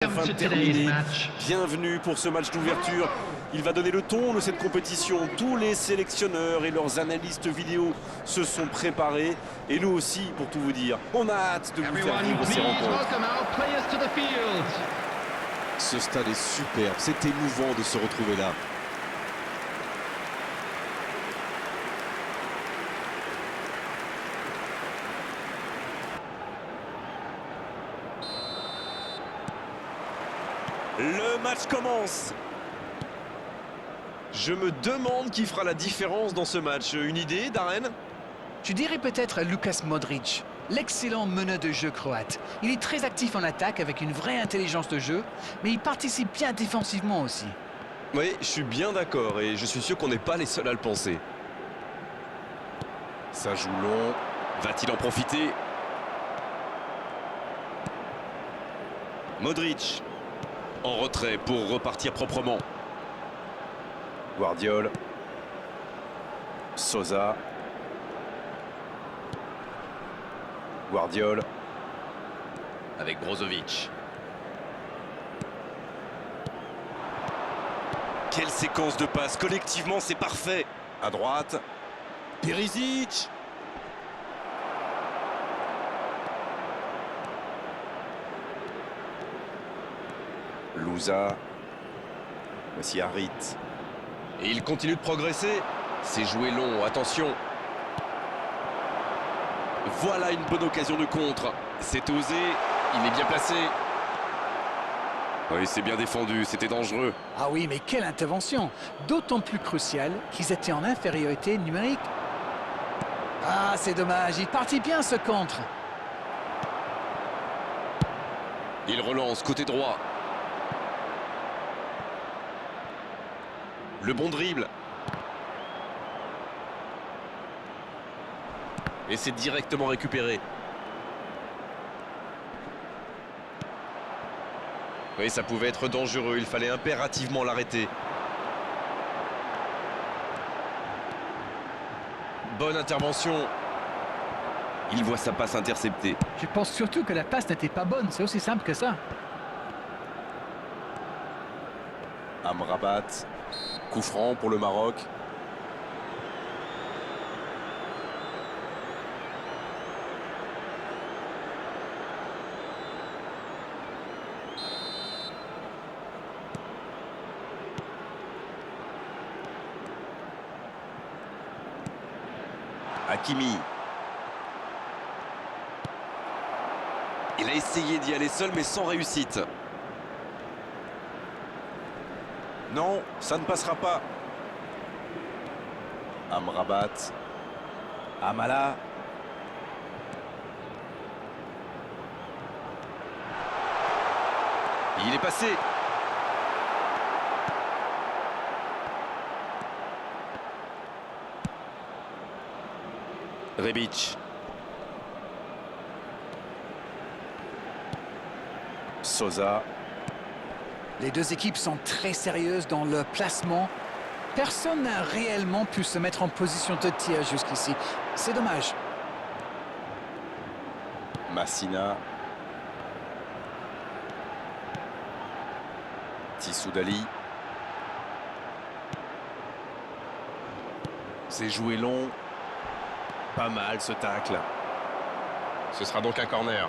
Fin terminée. Bienvenue pour ce match d'ouverture. Il va donner le ton de cette compétition. Tous les sélectionneurs et leurs analystes vidéo se sont préparés. Et nous aussi, pour tout vous dire. On a hâte de vous faire vivre ces rencontres. Ce stade est superbe. C'est émouvant de se retrouver là. Le match commence. Je me demande qui fera la différence dans ce match. Une idée, Darren? Je dirais peut-être Lukas Modric, l'excellent meneur de jeu croate. Il est très actif en attaque avec une vraie intelligence de jeu, mais il participe bien défensivement aussi. Oui, je suis bien d'accord et je suis sûr qu'on n'est pas les seuls à le penser. Ça joue long. Va-t-il en profiter? Modric. En retrait pour repartir proprement. Guardiola. Sosa. Guardiola. Avec Brozovic. Quelle séquence de passes. Collectivement, c'est parfait. À droite. Perisic. Louza. Voici Harit. Et il continue de progresser. C'est joué long, attention. Voilà une bonne occasion de contre. C'est osé, il est bien placé. Oui, c'est bien défendu, c'était dangereux. Ah oui, mais quelle intervention! D'autant plus cruciale qu'ils étaient en infériorité numérique. Ah, c'est dommage, il partit bien ce contre. Il relance côté droit. Le bon dribble. Et c'est directement récupéré. Oui, ça pouvait être dangereux. Il fallait impérativement l'arrêter. Bonne intervention. Il voit sa passe interceptée. Je pense surtout que la passe n'était pas bonne, c'est aussi simple que ça. Amrabat. Coup franc pour le Maroc. Hakimi. Il a essayé d'y aller seul mais sans réussite. Non, ça ne passera pas. Amrabat. Amala. Il est passé. Rebic. Sosa. Les deux équipes sont très sérieuses dans leur placement. Personne n'a réellement pu se mettre en position de tir jusqu'ici. C'est dommage. Massina. Tissoudali. C'est joué long. Pas mal ce tacle. Ce sera donc un corner.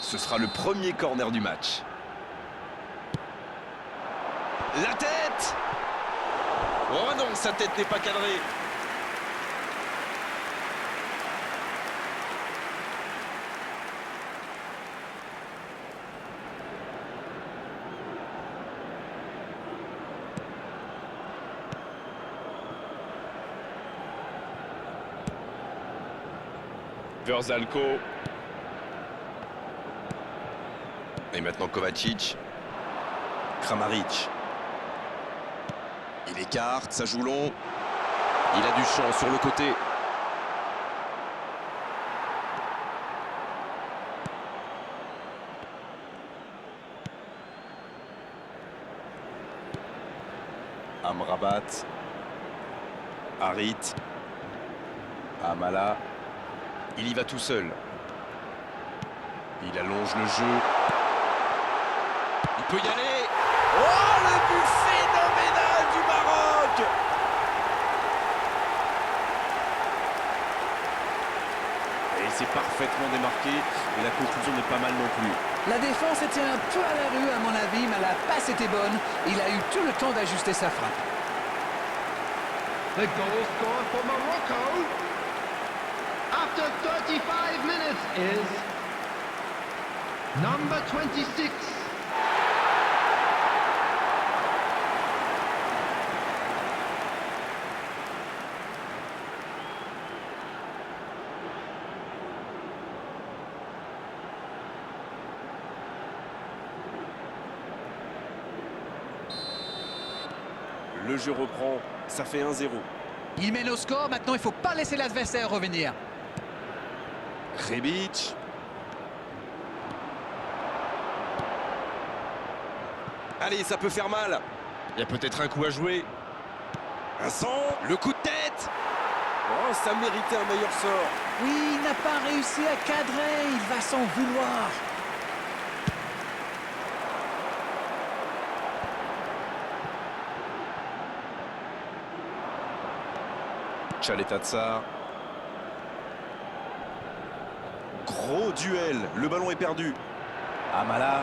Ce sera le premier corner du match. La tête! Oh non, sa tête n'est pas cadrée. Verzalco. Et maintenant Kovacic. Kramaric. Il écarte, ça joue long. Il a du champ sur le côté. Amrabat. Harit. Amala. Il y va tout seul. Il allonge le jeu. Il peut y aller. Oh, le but phénoménal du Maroc! Et il s'est parfaitement démarqué, et la conclusion n'est pas mal non plus. La défense était un peu à la rue à mon avis, mais la passe était bonne. Il a eu tout le temps d'ajuster sa frappe. The goal scorer for Morocco after 35 minutes is number 26. Le jeu reprend, ça fait 1-0. Il mène au score, maintenant il ne faut pas laisser l'adversaire revenir. Rebic. Allez, ça peut faire mal. Il y a peut-être un coup à jouer. Un centre. Le coup de tête. Oh, ça méritait un meilleur sort. Oui, il n'a pas réussi à cadrer, il va s'en vouloir. Tchaleta Tsar. Gros duel, le ballon est perdu. Amala.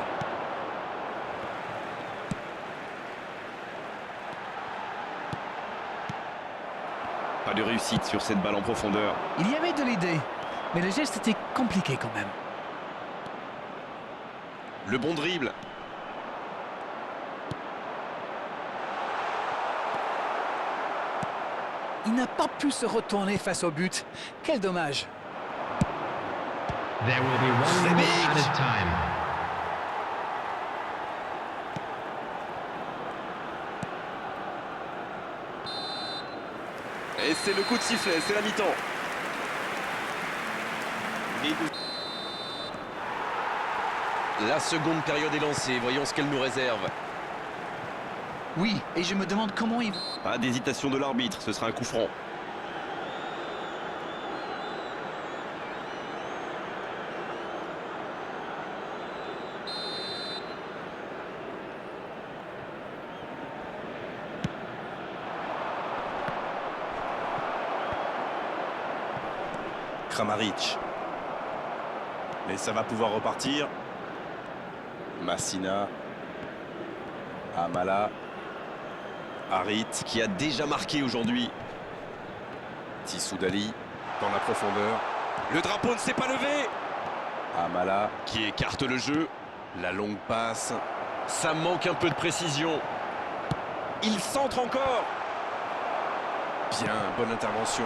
Pas de réussite sur cette balle en profondeur. Il y avait de l'idée, mais le geste était compliqué quand même. Le bon dribble. Il n'a pas pu se retourner face au but. Quel dommage. There will be one more added time. Et c'est le coup de sifflet, c'est la mi-temps. La seconde période est lancée, voyons ce qu'elle nous réserve. Oui, et je me demande comment il... Pas d'hésitation de l'arbitre, ce sera un coup franc. Kramaric. Mais ça va pouvoir repartir. Massina. Amala. Harit qui a déjà marqué aujourd'hui. Tissoudali dans la profondeur. Le drapeau ne s'est pas levé. Amala qui écarte le jeu. La longue passe. Ça manque un peu de précision. Il centre encore. Bien, bonne intervention.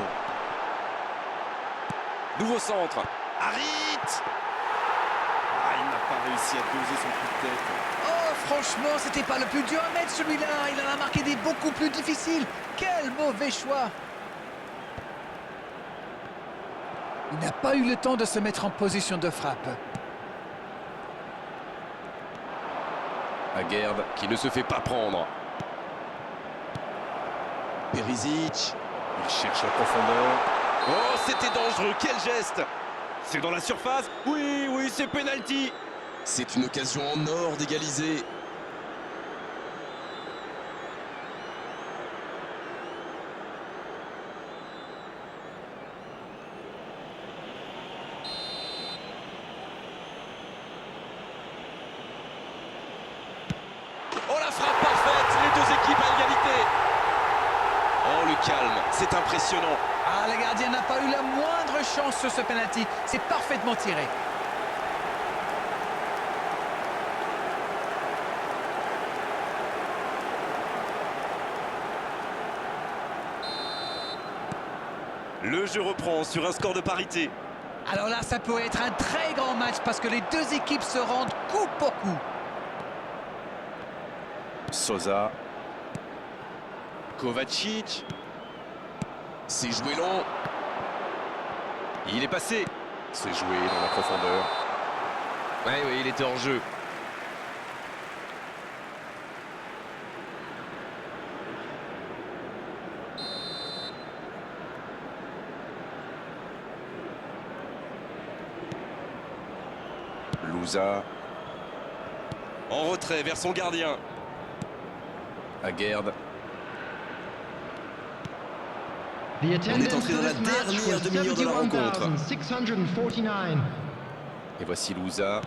Nouveau centre. Harit. Ah, il n'a pas réussi à doser son coup de tête. Oh, franchement, c'était pas le plus dur à mettre celui-là. Il en a marqué des beaucoup plus difficiles. Quel mauvais choix. Il n'a pas eu le temps de se mettre en position de frappe. Aguerd qui ne se fait pas prendre. Perisic. Il cherche la profondeur. Oh, c'était dangereux. Quel geste. C'est dans la surface. Oui, oui, c'est penalty. C'est une occasion en or d'égaliser. Oh, la frappe parfaite. Les deux équipes à égalité. Oh, le calme. C'est impressionnant. Ah, le gardien n'a pas eu la moindre chance sur ce penalty. C'est parfaitement tiré. Le jeu reprend sur un score de parité. Alors là, ça peut être un très grand match parce que les deux équipes se rendent coup pour coup. Sosa. Kovacic. C'est joué long. Il est passé. C'est joué dans la profondeur. Oui, oui, il était en jeu. Louza. En retrait vers son gardien. Aguerd. The On est attendance entré for dans la this match dernière was demi-heure de la rencontre. 71,649. Et voici Louza.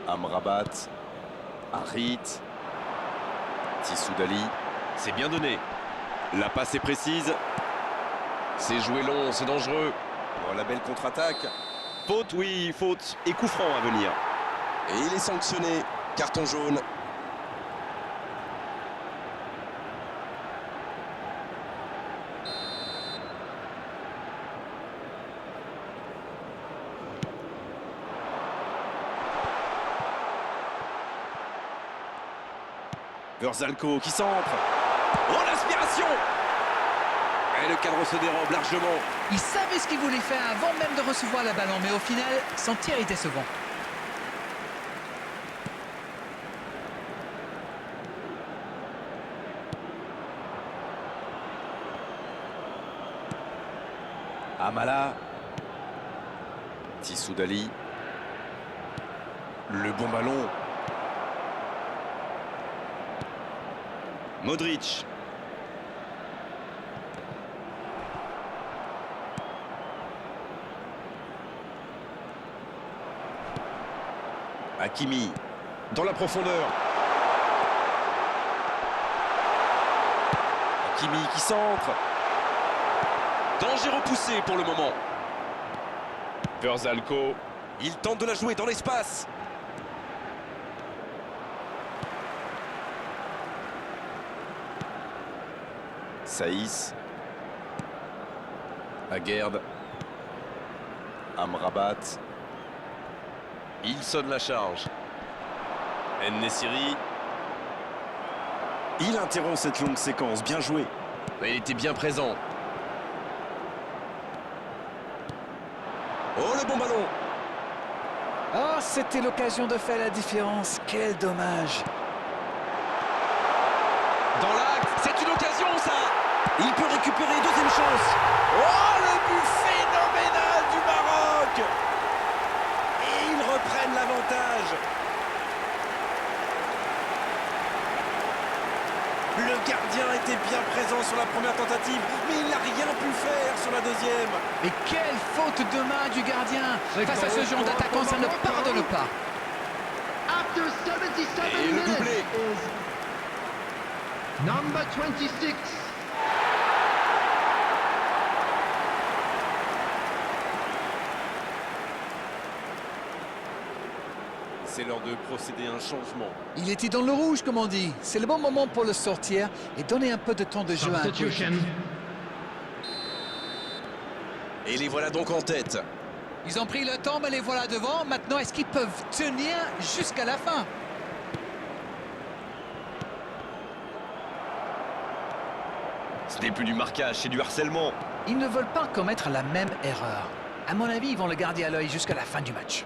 Amrabat. Harit. Tissoudali. C'est bien donné. La passe est précise. C'est joué long, c'est dangereux. Oh, la belle contre-attaque. Faute, oui, faute. Et coup franc à venir. Et il est sanctionné. Carton jaune. Verzalco qui centre. Oh, l'inspiration! Et le cadre se dérobe largement. Il savait ce qu'il voulait faire avant même de recevoir la ballon, mais au final, son tir est décevant. Amala. Tissoudali. Le bon ballon. Modric. Hakimi. Dans la profondeur. Hakimi qui centre. Danger repoussé pour le moment. Verzalco. Il tente de la jouer dans l'espace. Saïs. Aguerd. Amrabat. Il sonne la charge. En-Nesyri. Il interrompt cette longue séquence. Bien joué. Il était bien présent. Oh, le bon ballon. Oh, c'était l'occasion de faire la différence. Quel dommage. Dans l'axe, c'est une occasion ça. Il peut récupérer, deuxième chance. Oh, le but phénoménal du Maroc. Et ils reprennent l'avantage. Le gardien était bien présent sur la première tentative, mais il n'a rien pu faire sur la deuxième. Mais quelle faute de main du gardien. Face à ce genre d'attaquant, ça ne pardonne pas. After 77 Et le minutes doublé. is number 26. C'est l'heure de procéder à un changement. Il était dans le rouge, comme on dit. C'est le bon moment pour le sortir et donner un peu de temps de jeu à un Substitution. coéquipier. Et les voilà donc en tête. Ils ont pris le temps, mais les voilà devant. Maintenant, est-ce qu'ils peuvent tenir jusqu'à la fin? Ce n'est plus du marquage, c'est du harcèlement. Ils ne veulent pas commettre la même erreur. À mon avis, ils vont le garder à l'œil jusqu'à la fin du match.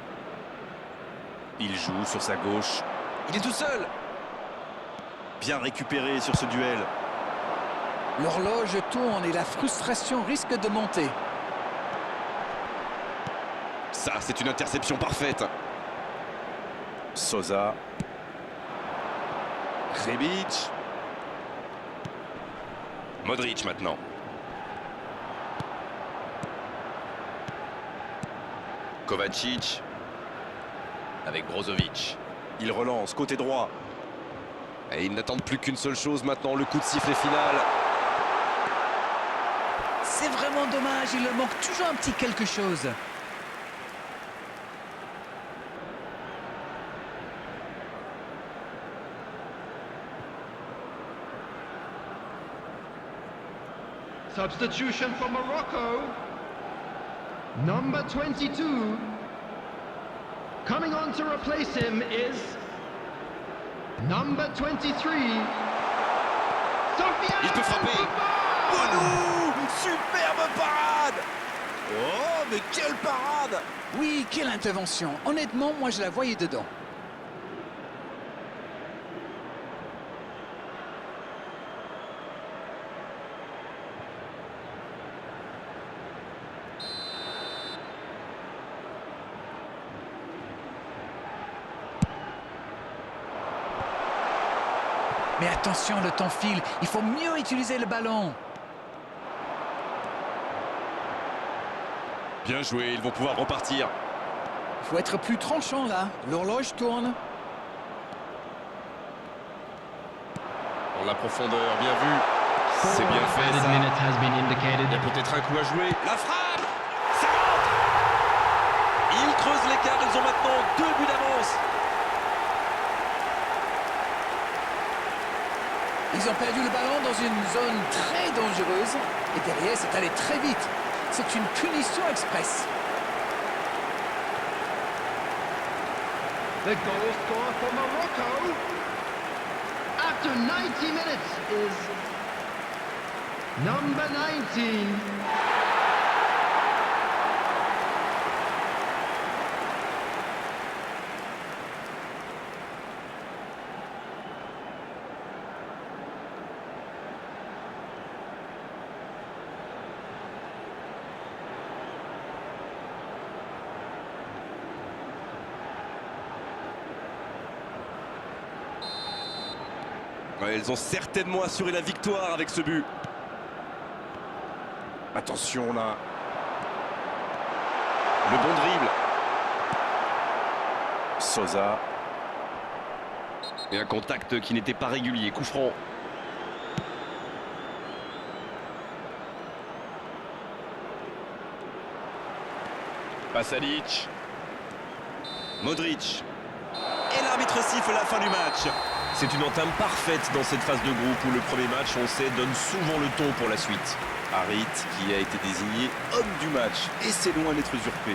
Il joue sur sa gauche. Il est tout seul. Bien récupéré sur ce duel. L'horloge tourne et la frustration risque de monter. Ça, c'est une interception parfaite. Sosa. Rebic. Modric maintenant. Kovacic. Avec Brozovic. Il relance côté droit. Et ils n'attendent plus qu'une seule chose maintenant, le coup de sifflet final. C'est vraiment dommage, il leur manque toujours un petit quelque chose. Substitution for Morocco. Number 22. Coming on to replace him is number 23. Sofiane Il peut frapper. Boufal. Bonou, superbe parade. Oh, mais quelle parade! Oui, quelle intervention. Honnêtement, moi je la voyais dedans. Mais attention, le temps file. Il faut mieux utiliser le ballon. Bien joué, ils vont pouvoir repartir. Il faut être plus tranchant là. L'horloge tourne. Dans la profondeur, bien vu. C'est bien fait Added ça. minute has been Il y indicated. a peut-être un coup à jouer. La frappe, ça rentre. Ils creusent l'écart, ils ont maintenant 2 buts d'avance. Ils ont perdu le ballon dans une zone très dangereuse. Et derrière, c'est allé très vite. C'est une punition express. The goal scorer for Morocco after 90 minutes is number 19. Ouais, ils ont certainement assuré la victoire avec ce but. Attention là. Le bon dribble. Sosa. Et un contact qui n'était pas régulier. Coup franc. Pasalic. Modric. Et l'arbitre siffle la fin du match. C'est une entame parfaite dans cette phase de groupe où le premier match, on sait, donne souvent le ton pour la suite. Harit qui a été désigné homme du match et c'est loin d'être usurpé.